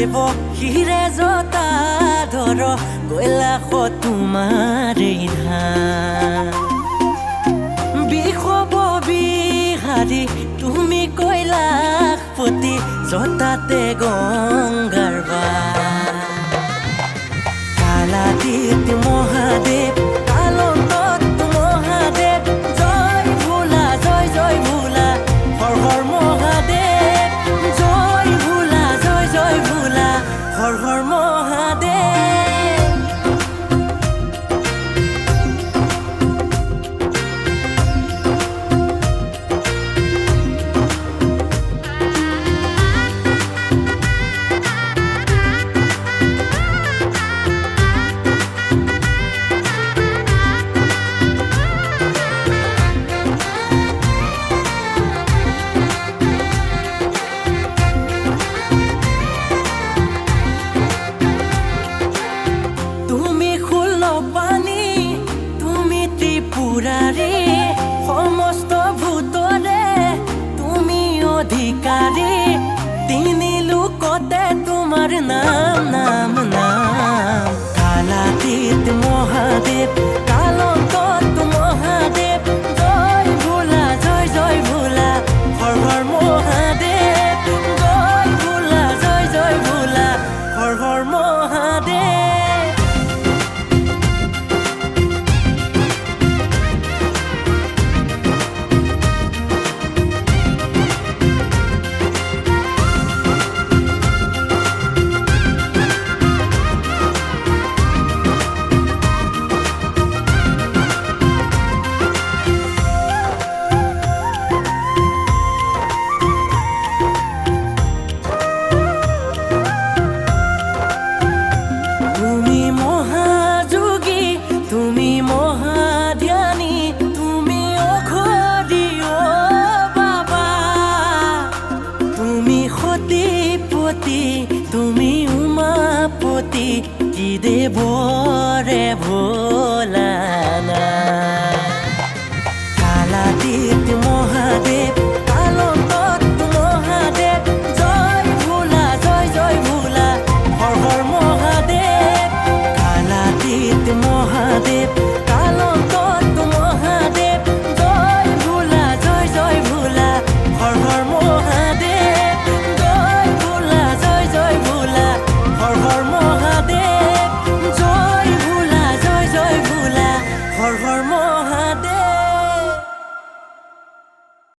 দেব হিরে জতা ধর কৈলাস তোমারে ধান বিখব বিহারি তুমি কৈলাসপতি জতাতে গঙ্গার কালাতীত মহাদেব কালনত মহাদেব জয় ভোলা জয় জয় ভোলা হর হর মহাদেব জয় ভোলা জয় জয় ভোলা হর হর মহাদেব পুরারে সমস্ত ভূতরে তুমি অধিকারী তিনি লোকতে তোমার নাম নাম নাম কালাতীত মহাদেব কালন্ত মহাদেব জয় ভোলা জয় জয় ভোলা হর হর মহাদেব জয় ভোলা জয় জয় ভোলা হর হর মহাদেব তুমি মহাযোগী তুমি মহাধ্যানী তুমি অঘৰী বাবা তুমি সতীপতি তুমি উমাপতি কি দেৱৰে ভোলানা কালাতীত মহাদেৱ